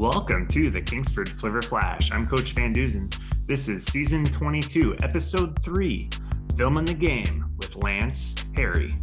Welcome to the Kingsford Flivver Flash. I'm Coach Van Dusen. This is Season 22, Episode 3, Filming the Game with Lance Harry.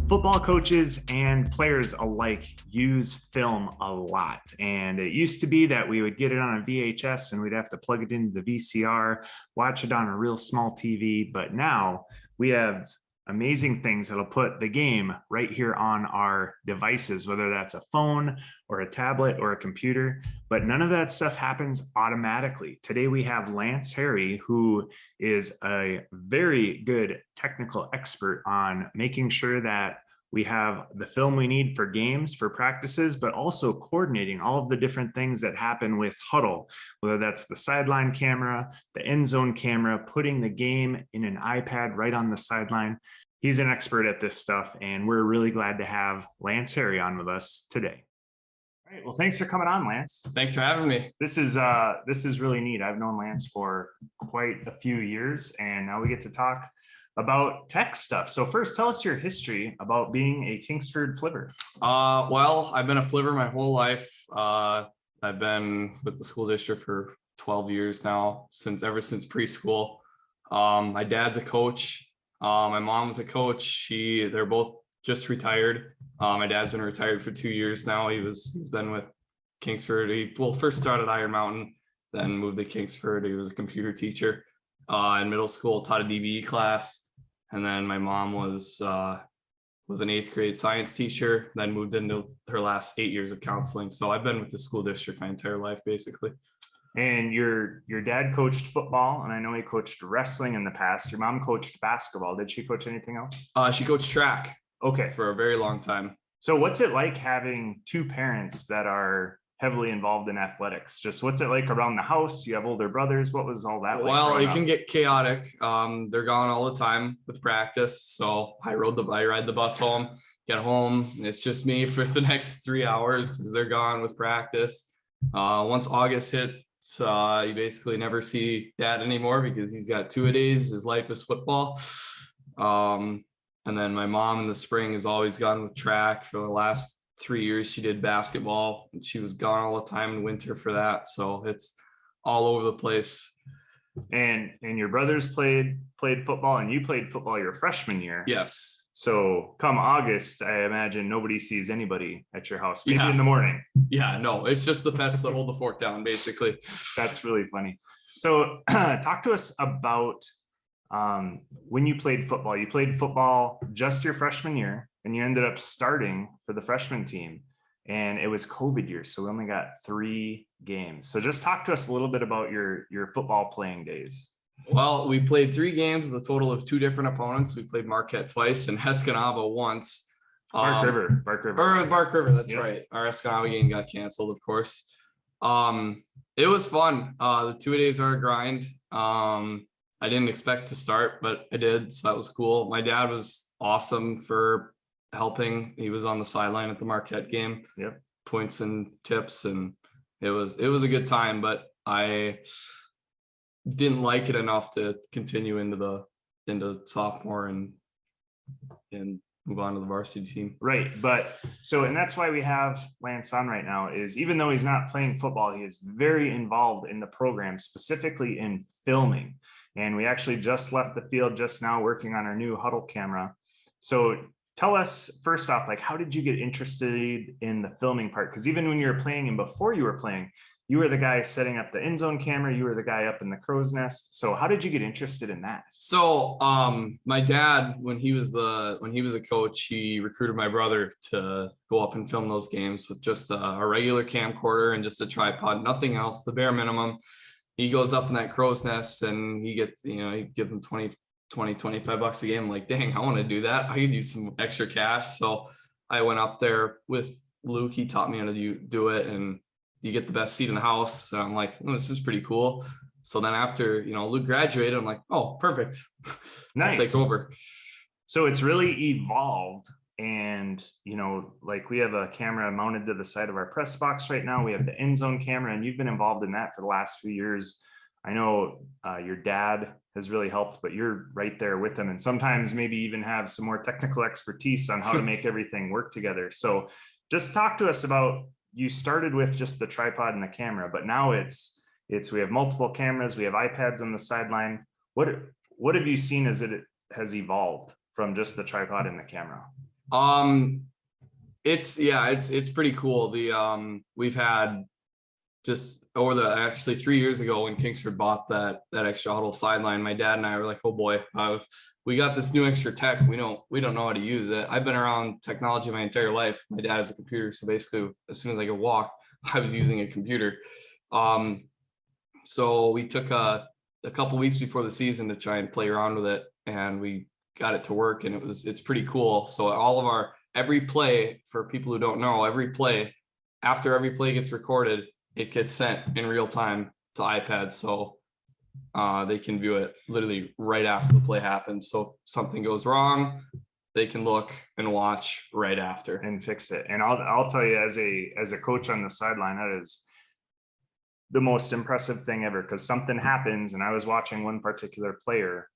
Football coaches and players alike use film a lot. And it used to be that we would get it on a VHS and we'd have to plug it into the VCR, watch it on a real small TV. But now we have amazing things that'll put the game right here on our devices, whether that's a phone or a tablet or a computer, but none of that stuff happens automatically. Today we have Lance Harry, who is a very good technical expert on making sure that we have the film we need for games, for practices, but also coordinating all of the different things that happen with huddle, whether that's the sideline camera, the end zone camera, putting the game in an iPad right on the sideline. He's an expert at this stuff, and we're really glad to have Lance Harry on with us today. All right, well, thanks for coming on, Lance. Thanks for having me. This is really neat. I've known Lance for quite a few years, and now we get to talk about tech stuff. So first, tell us your history about being a Kingsford Flivver. Well, I've been a Flivver my whole life. I've been with the school district for 12 years now, ever since preschool. My dad's a coach. My mom was a coach. They're both just retired. My dad's been retired for 2 years now. He's been with Kingsford. He first started Iron Mountain, then moved to Kingsford. He was a computer teacher in middle school, taught a DBE class. And then my mom was an 8th grade science teacher, then moved into her last 8 years of counseling. So I've been with the school district my entire life, basically. And your dad coached football, and I know he coached wrestling in the past. Your mom coached basketball. Did she coach anything else? She coached track. Okay. For a very long time. So what's it like having two parents that are heavily involved in athletics? Just what's it like around the house? You have older brothers. What was all that like? Well, it can get chaotic. They're gone all the time with practice. So I ride the bus home, get home. It's just me for the next 3 hours because they're gone with practice. Once August hits, you basically never see dad anymore because he's got 2-a-days. His life is football. And then my mom in the spring has always gone with track. For the last 3 years, she did basketball, and she was gone all the time in winter for that. So it's all over the place. And your brothers played football, and you played football your freshman year. Yes. So come August, I imagine nobody sees anybody at your house, maybe in the morning. Yeah, no, it's just the pets that hold the fort down, basically. That's really funny. So talk to us about when you played football. You played football just your freshman year, and you ended up starting for the freshman team, and it was COVID year. So we only got 3 games. So just talk to us a little bit about your football playing days. Well, we played 3 games with a total of 2 different opponents. We played Marquette twice and Escanaba once. Bark River. Bark River, that's right. Our Escanaba game got canceled, of course. It was fun. The 2-a-days are a grind. I didn't expect to start, but I did, so that was cool. My dad was awesome for helping. He was on the sideline at the Marquette game. Yep. Points and tips, and it was a good time, but I didn't like it enough to continue into sophomore and move on to the varsity team. Right. But and that's why we have Lance on right now, is even though he's not playing football, he is very involved in the program, specifically in filming. And we actually just left the field just now working on our new huddle camera. So tell us first off, like, how did you get interested in the filming part? Because even when you were playing and before you were playing, you were the guy setting up the end zone camera. You were the guy up in the crow's nest. So how did you get interested in that? So my dad, when he was a coach, he recruited my brother to go up and film those games with just a regular camcorder and just a tripod, nothing else, the bare minimum. He goes up in that crow's nest and he gets, he gives him $25 a game. I'm like, dang, I want to do that. I could use some extra cash. So I went up there with Luke. He taught me how to do it, and you get the best seat in the house. And I'm like, oh, this is pretty cool. So then after, Luke graduated, I'm like, oh, perfect. Nice. I'll take over. So it's really evolved. And, like we have a camera mounted to the side of our press box right now. We have the end zone camera, and you've been involved in that for the last few years. I know your dad has really helped, but you're right there with him, and sometimes maybe even have some more technical expertise on how to make everything work together. So just talk to us about you started with just the tripod and the camera, but now it's we have multiple cameras, we have iPads on the sideline. What have you seen as it has evolved from just the tripod and the camera? It's pretty cool. We've had just over actually 3 years ago when Kingsford bought that extra huddle sideline, my dad and I were like, oh boy, we got this new extra tech. We don't know how to use it. I've been around technology my entire life. My dad has a computer, so basically as soon as I could walk, I was using a computer. So we took a couple weeks before the season to try and play around with it, and we got it to work, and it's pretty cool. So all of every play, for people who don't know, after every play gets recorded, it gets sent in real time to iPads, so they can view it literally right after the play happens. So if something goes wrong, they can look and watch right after and fix it. And I'll tell you, as a coach on the sideline, that is the most impressive thing ever, because something happens and I was watching one particular player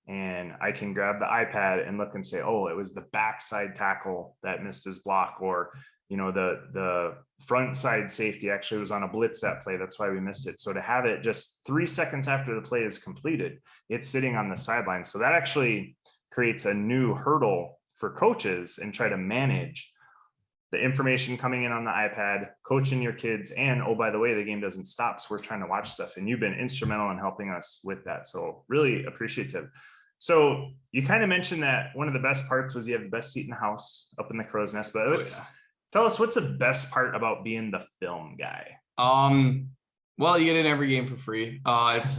and I can grab the iPad and look and say, oh, it was the backside tackle that missed his block, or the front side safety actually was on a blitz that play, that's why we missed it. So to have it just 3 seconds after the play is completed, it's sitting on the sideline. So that actually creates a new hurdle for coaches and try to manage the information coming in on the iPad, coaching your kids, and oh, by the way, the game doesn't stop, so we're trying to watch stuff, and you've been instrumental in helping us with that. So really appreciative. So you kind of mentioned that one of the best parts was you have the best seat in the house up in the crow's nest, but tell us, what's the best part about being the film guy? Well, you get in every game for free. It's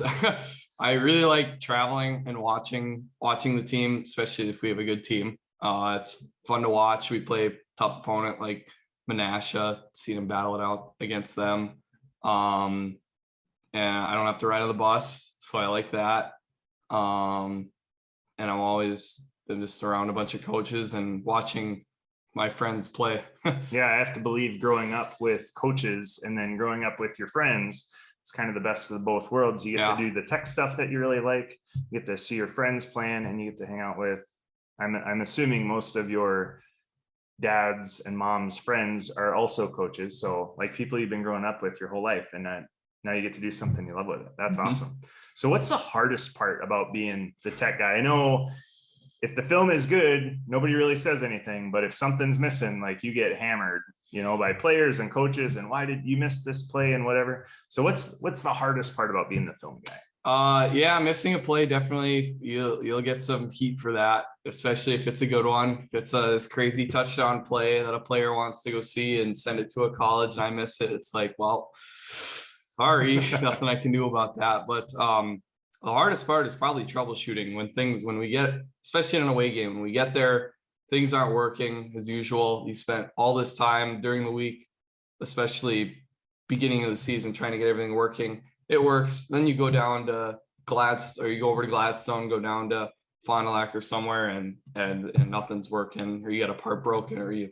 I really like traveling and watching the team, especially if we have a good team. It's fun to watch. We play tough opponent like Menasha, seeing them battle it out against them. And I don't have to ride on the bus, so I like that. And I'm just around a bunch of coaches and watching my friends play. Yeah, I have to believe growing up with coaches and then growing up with your friends, it's kind of the best of both worlds. You get to do the tech stuff that you really like, you get to see your friends playing, and you get to hang out with, I'm assuming most of your dad's and mom's friends are also coaches. So like people you've been growing up with your whole life, and now you get to do something you love with it. That's awesome. So what's the hardest part about being the tech guy? I know if the film is good, nobody really says anything, but if something's missing, like you get hammered, by players and coaches, and why did you miss this play and whatever. So what's the hardest part about being the film guy? Yeah, missing a play, definitely you'll get some heat for that, especially if it's a good one. If it's this crazy touchdown play that a player wants to go see and send it to a college and I miss it, it's like, well, sorry, nothing I can do about that. But the hardest part is probably troubleshooting when we get, especially in an away game, when we get there, things aren't working as usual. You spent all this time during the week, especially beginning of the season, trying to get everything working. It works. Then you go down to you go over to Gladstone, go down to Fond du Lac or somewhere, and nothing's working, or you got a part broken, or you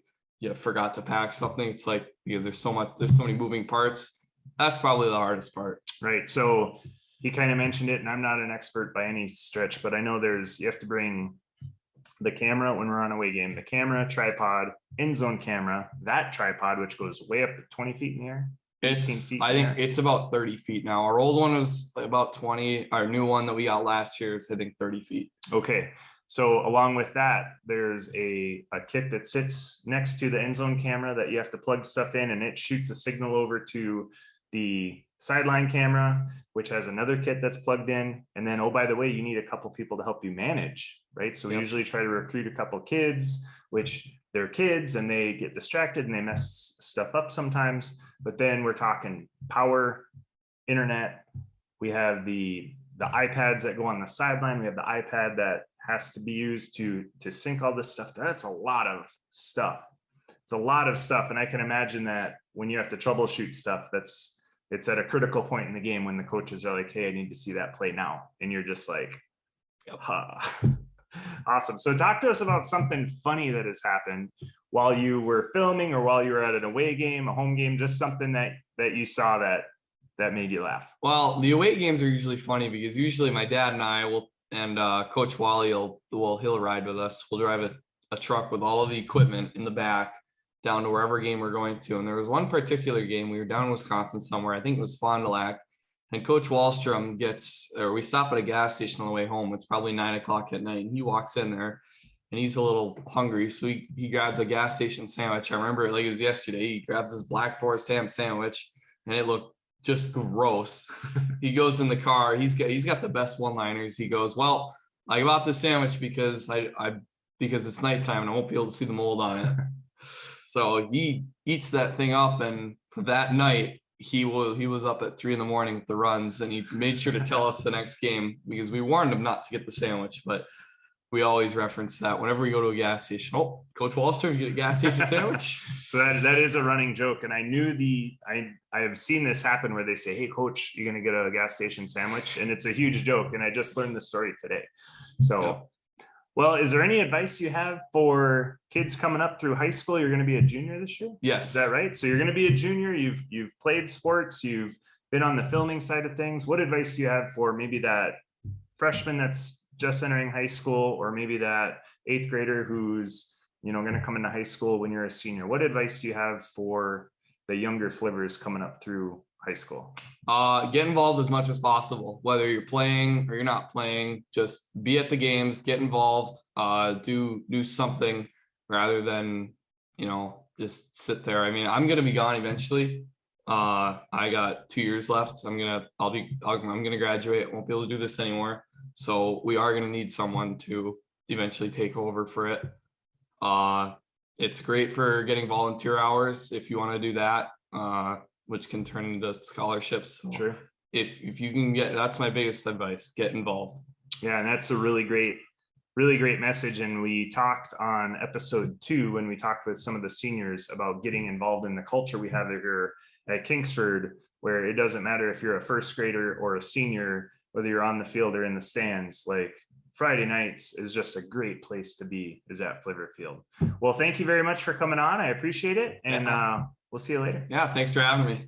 forgot to pack something. It's like, because there's so many moving parts. That's probably the hardest part. Right. So you kind of mentioned it, and I'm not an expert by any stretch, but I know you have to bring the camera when we're on a away game, the camera, tripod, end zone camera, that tripod, which goes way up to 20 feet in the air. I think it's about 30 feet now. Our old one was about 20. Our new one that we got last year is, I think, 30 feet. Okay. So along with that, there's a kit that sits next to the end zone camera that you have to plug stuff in, and it shoots a signal over to the sideline camera, which has another kit that's plugged in. And then, oh, by the way, you need a couple people to help you manage, right? So we usually try to recruit a couple kids, which they're kids and they get distracted and they mess stuff up sometimes. But then we're talking power, internet. We have the iPads that go on the sideline. We have the iPad that has to be used to sync all this stuff. That's a lot of stuff. It's a lot of stuff. And I can imagine that when you have to troubleshoot stuff, it's at a critical point in the game when the coaches are like, hey, I need to see that play now. And you're just like, Awesome. So talk to us about something funny that has happened while you were filming, or while you were at an away game, a home game, just something that you saw that made you laugh. Well, the away games are usually funny because usually my dad and I and Coach Wally he'll ride with us. We'll drive a truck with all of the equipment in the back, down to wherever game we're going to. And there was one particular game, we were down in Wisconsin somewhere, I think it was Fond du Lac, and Coach Wallstrom we stop at a gas station on the way home. It's probably 9:00 at night, and he walks in there and he's a little hungry. So he grabs a gas station sandwich. I remember it like it was yesterday. He grabs this Black Forest ham sandwich and it looked just gross. He goes in the car. He's got the best one-liners. He goes, well, I bought this sandwich because because it's nighttime and I won't be able to see the mold on it. So he eats that thing up, and for that night, he was up at 3 a.m. with the runs, and he made sure to tell us the next game because we warned him not to get the sandwich, but we always reference that whenever we go to a gas station. Oh, Coach Wallstrom, you get a gas station sandwich. So that is a running joke. And I knew I have seen this happen where they say, hey, Coach, you're going to get a gas station sandwich. And it's a huge joke. And I just learned the story today. So, yeah. Well, is there any advice you have for kids coming up through high school? You're going to be a junior this year? Yes. Is that right? So you're going to be a junior. You've played sports. You've been on the filming side of things. What advice do you have for maybe that freshman that's just entering high school, or maybe that 8th grader who's, going to come into high school when you're a senior? What advice do you have for the younger Flivvers coming up through high school? Get involved as much as possible, whether you're playing or you're not playing. Just be at the games, get involved, do something rather than, just sit there. I mean, I'm going to be gone eventually. I got 2 years left. I'm going to graduate. I won't be able to do this anymore. So we are going to need someone to eventually take over for it. It's great for getting volunteer hours if you want to do that, which can turn into scholarships. So sure. If you can that's my biggest advice, get involved. Yeah. And that's a really great message. And we talked on episode 2 when we talked with some of the seniors about getting involved in the culture we have here at Kingsford, where it doesn't matter if you're a first grader or a senior, whether you're on the field or in the stands. Like Friday nights is just a great place to be, is at Flivver Field. Well, thank you very much for coming on. I appreciate it. And we'll see you later. Yeah. Thanks for having me.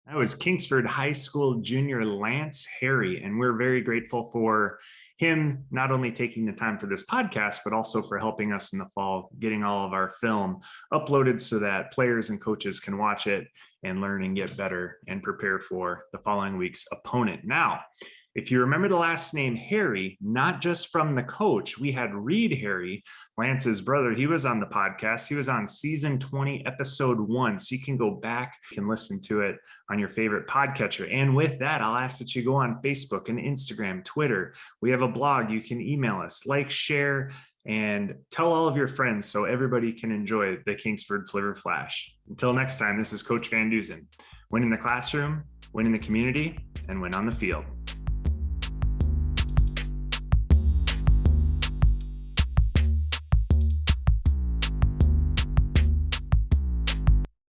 That was Kingsford High School junior Lance Harry, and we're very grateful for him not only taking the time for this podcast, but also for helping us in the fall, getting all of our film uploaded so that players and coaches can watch it and learn and get better and prepare for the following week's opponent. Now, if you remember the last name Harry, not just from the coach, we had Reed Harry, Lance's brother. He was on the podcast. He was on season 20, episode 1. So you can go back and listen to it on your favorite podcatcher. And with that, I'll ask that you go on Facebook and Instagram, Twitter. We have a blog. You can email us, like, share, and tell all of your friends so everybody can enjoy the Kingsford Flivver Flash. Until next time, this is Coach Van Dusen. Win in the classroom, win in the community, and win on the field.